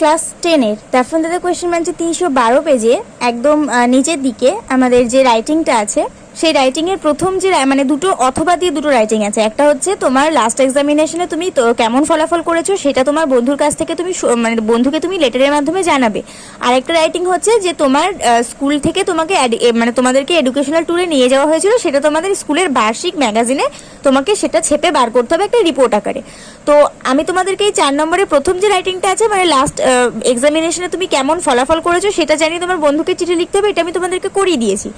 Class 10-এর Duff&Dutt question ব্যাংকে 312 পেজে একদম নিচের দিকে আমাদের যে রাইটিংটা আছে সেই রাইটিংয়ের প্রথম যে মানে দুটো অথবা দিয়ে দুটো রাইটিং আছে। একটা হচ্ছে তোমার লাস্ট এক্সামিনেশনে তুমি তো কেমন ফলাফল করেছো সেটা তোমার বন্ধুর কাছ থেকে তুমি মানে বন্ধুকে তুমি লেটারের মাধ্যমে জানাবে। আর একটা রাইটিং হচ্ছে যে তোমার স্কুল থেকে তোমাকে মানে তোমাদেরকে এডুকেশনাল ট্যুরে নিয়ে যাওয়া হয়েছিল, সেটা তোমাদের স্কুলের বার্ষিক ম্যাগাজিনে তোমাকে সেটা ছেপে বার করতে হবে একটা রিপোর্ট আকারে। তো আমি তোমাদেরকে এই 4 নম্বরের প্রথম যে রাইটিংটা আছে মানে লাস্ট এক্সামিনেশনে তুমি কেমন ফলাফল করেছো সেটা জানিয়ে তোমার বন্ধুকে চিঠি লিখতে হবে, এটা আমি তোমাদেরকে করিয়ে দিয়েছি।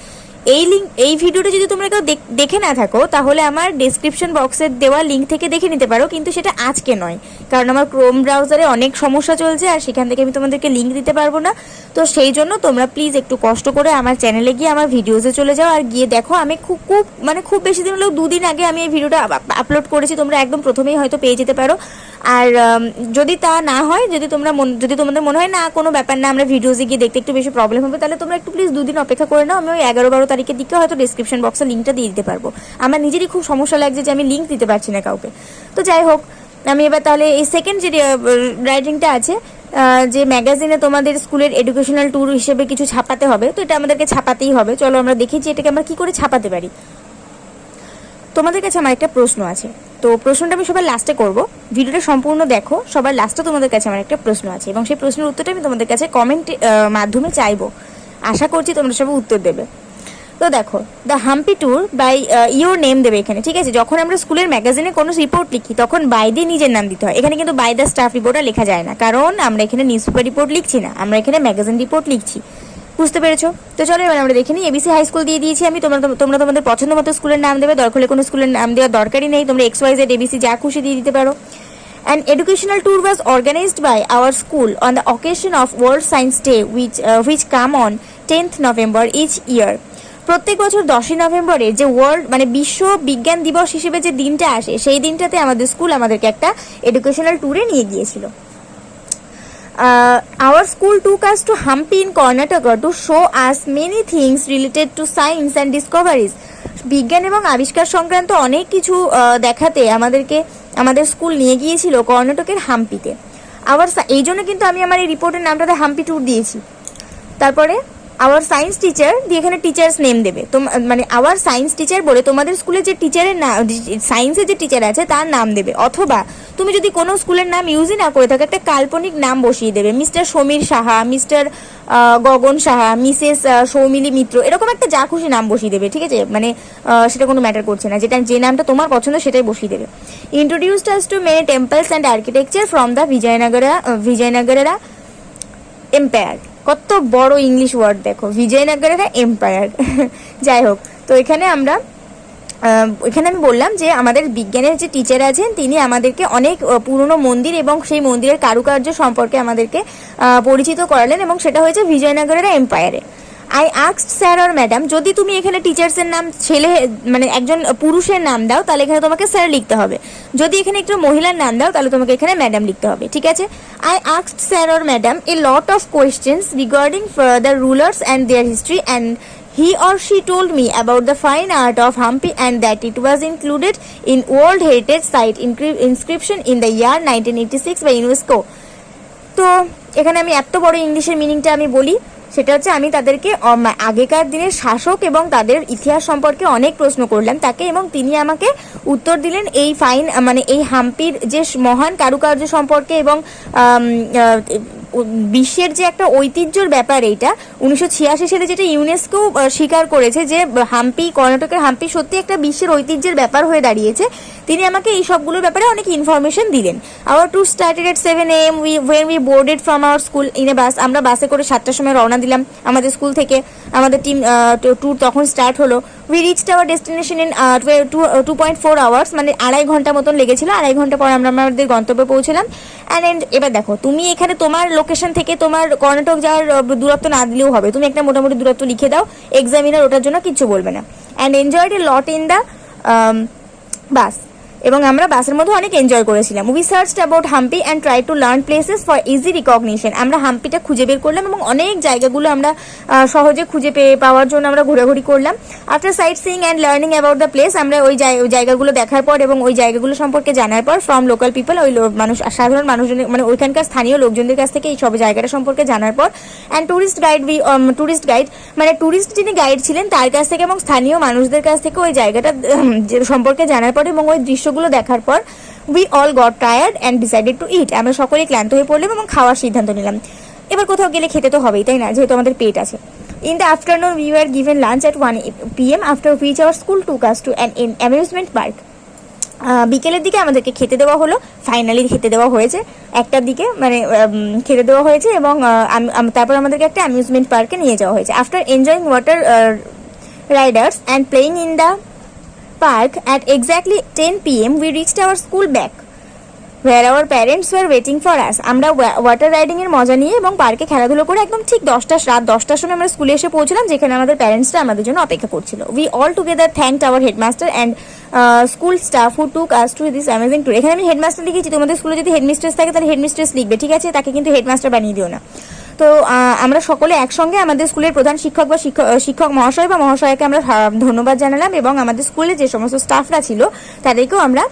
এই ভিডিওটা যদি তোমরা কেউ দেখে না থাকো তাহলে আমার ডেসক্রিপশন বক্সে দেওয়া লিঙ্ক থেকে দেখে নিতে পারো, কিন্তু সেটা আজকে নয়, কারণ আমার ক্রোম ব্রাউজারে অনেক সমস্যা চলছে আর সেখান থেকে আমি তোমাদেরকে লিঙ্ক দিতে পারবো না। তো সেই জন্য তোমরা প্লিজ একটু কষ্ট করে আমার চ্যানেলে গিয়ে আমার ভিডিওসে চলে যাও আর গিয়ে দেখো। আমি খুব বেশি দিন হলেও 2 দিন আগে আমি এই ভিডিওটা আপলোড করেছি, তোমরা একদম প্রথমেই হয়তো পেয়ে যেতে পারো। আর যদি তা না হয়, যদি তোমাদের মনে হয় না কোনো ব্যাপার না, আমরা ভিডিওসে গিয়ে দেখতে একটু বেশি প্রবলেম হবে, তাহলে তোমরা একটু প্লিজ 2 দিন অপেক্ষা করে নাও। আমি ওই 11-12 তারিখের দিকে হয়তো ডিসক্রিপশন বক্সে লিঙ্কটা দিয়ে দিতে পারবো। আমার নিজেরই খুব সমস্যা লাগছে যে আমি লিঙ্ক দিতে পারছি না কাউকে। তো যাই হোক, আমি এবার তাহলে এই সেকেন্ড যে রাইটিংটা আছে যে ম্যাগাজিনে তোমাদের স্কুলের এডুকেশনাল ট্যুর হিসেবে কিছু ছাপাতে হবে, তো এটা আমাদেরকে ছাপাতেই হবে। চলো আমরা দেখি যে এটাকে আমরা কী করে ছাপাতে পারি। তোমাদের কাছে আমার একটা প্রশ্ন আছে, তো প্রশ্নটা আমি সবার লাস্টে করব, ভিডিওটা সম্পূর্ণ দেখো। সবার লাস্টে তোমাদের কাছে আমার একটা প্রশ্ন আছে এবং সেই প্রশ্নের উত্তরটা আমি তোমাদের কাছে কমেন্ট মাধ্যমে চাইবো। আশা করছি তোমরা সবাই উত্তর দেবে। তো দেখো, the Hampi tour by your name দেবে এখানে, ঠিক আছে? যখন আমরা স্কুলের ম্যাগাজিনে কোনো রিপোর্ট লিখি তখন বাই দিয়ে নিজের নাম দিতে হয়। এখানে কিন্তু বাই দ্য স্টাফ রিপোর্টটা লেখা যায় না, কারণ আমরা এখানে নিউজ পেপার রিপোর্ট লিখছি না, আমরা এখানে ম্যাগাজিন রিপোর্ট লিখছি। বুঝতে পেরেছো? তো চলো এবার আমরা দেখে নিই। এবিসি হাই স্কুল দিয়ে দিয়েছি আমি, তোমরা তোমাদের পছন্দ মতো স্কুলের নাম দেবে, দরকার হলে কোনো স্কুলের নাম দেওয়ার দরকারই নেই, তোমরা XYZ ABC যা খুশি দিয়ে দিতে পারো। An educational tour was organized by our school on the occasion of World Science Day, which come on 10th November each year. প্রত্যেক বছর 10ই নভেম্বরে যে ওয়ার্ল্ড মানে বিশ্ব বিজ্ঞান দিবস হিসেবে যে দিনটা আসে, সেই দিনটাতে আমাদের স্কুল আমাদেরকে একটা এডুকেশনাল ট্যুরে নিয়ে গিয়েছিল। Our school took us to Hampi in Karnataka to show us many things related to science and discoveries. বিজ্ঞান এবং আবিষ্কার সংক্রান্ত অনেক কিছু দেখাতে আমাদের স্কুল নিয়ে গিয়েছিল কর্ণাটকের হাম্পিতে। এই জন্য কিন্তু আমি আমার এই রিপোর্টের নামটাতে হাম্পি ট্যুর দিয়েছি। তারপরে আওয়ার সায়েন্স টিচার দিয়ে এখানে টিচার্স নেম দেবে, মানে আওয়ার সায়েন্স টিচার বলে তোমাদের স্কুলে যে টিচারের নাম, সায়েন্সের যে টিচার আছে তার নাম দেবে। অথবা তুমি যদি কোনো স্কুলের নাম ইউজই না করে থাকো, একটা কাল্পনিক নাম বসিয়ে দেবে, মিস্টার সমীর সাহা, মিস্টার গগন সাহা, মিসেস সৌমিলি মিত্র, এরকম একটা যা খুশি নাম বসিয়ে দেবে, ঠিক আছে? মানে সেটা কোনো ম্যাটার করছে না, যে নামটা তোমার পছন্দ সেটাই বসিয়ে দেবে। Introduced us to many temples and architecture from the Vijayanagara empire. কত বড় ইংলিশ ওয়ার্ড দেখো, বিজয়নগরের এম্পায়ার। যাই হোক, তো এখানে আমি বললাম যে আমাদের বিজ্ঞানের যে টিচার আছেন তিনি আমাদেরকে অনেক পুরনো মন্দির এবং সেই মন্দিরের কারুকার্য সম্পর্কে আমাদেরকে পরিচিত করালেন এবং সেটা হয়েছে বিজয়নগরের এম্পায়ারে। I asked sir or madam, যদি তুমি এখানে টিচার্সের নাম ছেলে মানে একজন পুরুষের নাম দাও তাহলে এখানে তোমাকে স্যার লিখতে হবে, যদি এখানে একটু মহিলার নাম দাও তাহলে তোমাকে এখানে ম্যাডাম লিখতে হবে, ঠিক আছে? I asked sir or madam a lot of questions regarding the rulers and their history and he or she told me about the fine art of Hampi and that it was included in World Heritage Site inscription in the year 1986 by UNESCO. তো এখানে আমি এত বড় ইংলিশের মিনিংটা আমি বলি, সেটা হচ্ছে আমি তাদেরকে আগেকার দিনের শাসক এবং তাদের ইতিহাস সম্পর্কে অনেক প্রশ্ন করলাম তাকে, এবং তিনি আমাকে উত্তর দিলেন এই মানে এই হাম্পির যে মহান কারুকার্য সম্পর্কে এবং বিশ্বের যে একটা ঐতিহ্যর ব্যাপার, এইটা 1986 সালে যেটা ইউনেস্কো স্বীকার করেছে যে হাম্পি, কর্ণাটকের হাম্পি সত্যি একটা বিশ্বের ঐতিহ্যের ব্যাপার হয়ে দাঁড়িয়েছে। তিনি আমাকে এই সবগুলোর ব্যাপারে অনেক ইনফরমেশন দিলেন। Our tour started at 7 AM when we boarded from our school in a bus. আমরা বাসে করে 7টার সময় রওনা দিলাম আমাদের স্কুল থেকে, আমাদের টিম ট্যুর তখন স্টার্ট হলো। We reached hour destination in 2.4 hours, মানে 2.5 ঘন্টা মতন লেগেছিল। 2.5 ঘন্টা পর আমরা আমাদের গন্তব্যে পৌঁছলাম। অ্যান্ড এবার দেখো, তুমি এখানে তোমার লোকেশন থেকে তোমার কর্ণাটক যাওয়ার দূরত্ব না দিলেও হবে, তুমি একটা মোটামুটি দূরত্ব লিখে দাও, এক্সামিনার ওটার জন্য কিচ্ছু বলবে না। And enjoyed A lot in the bus. এবং আমরা বাসের মধ্যে অনেক এনজয় করেছিলাম। We searched about Hampi and try to learn places for easy recognition. আমরা হাম্পিটা খুঁজে বের করলাম এবং অনেক জায়গাগুলো আমরা সহজে খুঁজে পাওয়ার জন্য আমরা ঘোরাঘুরি করলাম। After site seeing and learning about the place, আমরা ওই জায়গাগুলো দেখার পর এবং ওই জায়গাগুলো সম্পর্কে জানার পর ফ্রম লোকাল পিপল, ওই সাধারণ মানুষজন মানে ওইখানকার স্থানীয় লোকজনদের কাছ থেকে এই সব জায়গাটা সম্পর্কে জানার পর অ্যান্ড টুরিস্ট গাইড মানে টুরিস্ট যিনি গাইড ছিলেন তার কাছ থেকে এবং স্থানীয় মানুষদের কাছ থেকে ওই জায়গাটা সম্পর্কে জানার পর এবং ওই দৃশ্যগুলো দেখার পর we all got tired and decided to eat. আমরা সকলেই ক্লান্ত হয়ে পড়লাম এবং খাওয়ার সিদ্ধান্ত নিলাম। এবার কোথাও গেলে খেতে তো হবেই, তাই না, যেহেতু আমাদের পেট আছে। In the afternoon, we were given lunch at 1 p.m. after which our school took us to an amusement park. বিকেলের দিকে আমাদেরকে খেতে দেওয়া হলো, ফাইনালি খেতে দেওয়া হয়েছে একটার দিকে, মানে খেতে দেওয়া হয়েছে এবং তারপর আমাদেরকে একটা অ্যামিউজমেন্ট পার্কে নিয়ে যাওয়া হয়েছে। After enjoying water Riders and playing in the park at exactly 10 p.m. we reached our school back where our parents were waiting for us. আমরা ওয়াটার রাইডিং এর মজা নিয়ে এবং পার্কে খেলাধুলো করে একদম ঠিক রাত 10টার সময় আমরা স্কুলে এসে পৌঁছলাম, যেখানে আমাদের প্যারেন্টসরা আমাদের জন্য অপেক্ষা করছিল। We all together thanked our headmaster and school staff who took us to this amazing tour. এখানে আমি হেডমাস্টার লিখেছি, তোমাদের স্কুলে যদি হেডমিস্ট্রেস থাকে তাহলে হেডমিস্ট্রেস লিখবে, ঠিক আছে, তাকে কিন্তু হেডমাস্টার বানিয়ে দিও না। তো আমরা সকলে একসঙ্গে আমাদের স্কুলের প্রধান শিক্ষক বা শিক্ষক মহাশয় বা মহাশয়কে আমরা ধন্যবাদ জানালাম এবং আমাদের স্কুলে যে সমস্ত স্টাফরা ছিল তাদেরকেও আমরা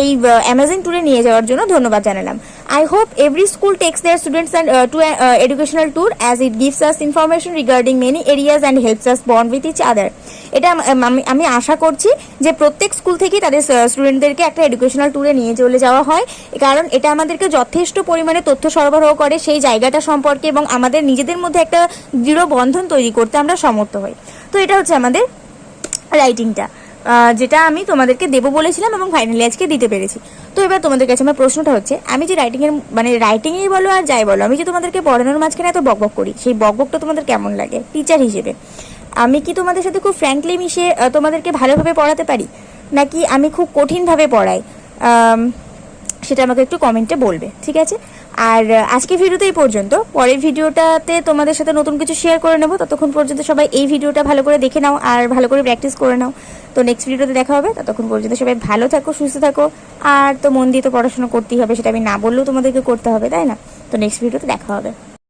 এই অ্যামেজিং ট্যুরে নিয়ে যাওয়ার জন্য ধন্যবাদ জানালাম। I hope every school takes their students to educational tour as it gives us information regarding many areas and helps us bond with each other. এটা আমি আশা করছি যে প্রত্যেক স্কুল থেকেই তাদের স্টুডেন্টদেরকে একটা এডুকেশনাল ট্যুরে নিয়ে চলে যাওয়া হয়, কারণ এটা আমাদেরকে যথেষ্ট পরিমাণে তথ্য সরবরাহ করে সেই জায়গাটা সম্পর্কে এবং আমাদের নিজেদের মধ্যে একটা দৃঢ় বন্ধন তৈরি করতে আমরা সমর্থ হই। তো এটা হচ্ছে আমাদের রাইটিংটা, যেটা আমি তোমাদেরকে দেবো বলেছিলাম এবং ফাইনালি আজকে দিতে পেরেছি। তো এবার তোমাদের কাছে আমার প্রশ্নটা হচ্ছে, আমি যে রাইটিংয়েই বলো আর যাই বলো, আমি যে তোমাদেরকে পড়ানোর মাঝখানে এত বকবক করি, সেই বকবকটা তোমাদের কেমন লাগে টিচার হিসেবে? আমি কি তোমাদের সাথে খুব ফ্র্যাঙ্কলি মিশে তোমাদেরকে ভালোভাবে পড়াতে পারি, নাকি আমি খুব কঠিনভাবে পড়াই? সেটা আমাকে একটু কমেন্টে বলবে, ঠিক আছে? আর আজকে ভিডিওতে এই পর্যন্ত। পরের ভিডিওটাতে তোমাদের সাথে নতুন কিছু শেয়ার করে নেবো। ততক্ষণ পর্যন্ত সবাই এই ভিডিওটা ভালো করে দেখে নাও আর ভালো করে প্র্যাকটিস করে নাও। তো নেক্সট ভিডিওতে দেখা হবে। ততক্ষণ পর্যন্ত সবাই ভালো থাকো, সুস্থ থাকো। আর তো মন দিয়ে তো পড়াশোনা করতেই হবে, সেটা আমি না বললেও তোমাদেরকে করতে হবে, তাই না? তো নেক্সট ভিডিওতে দেখা হবে।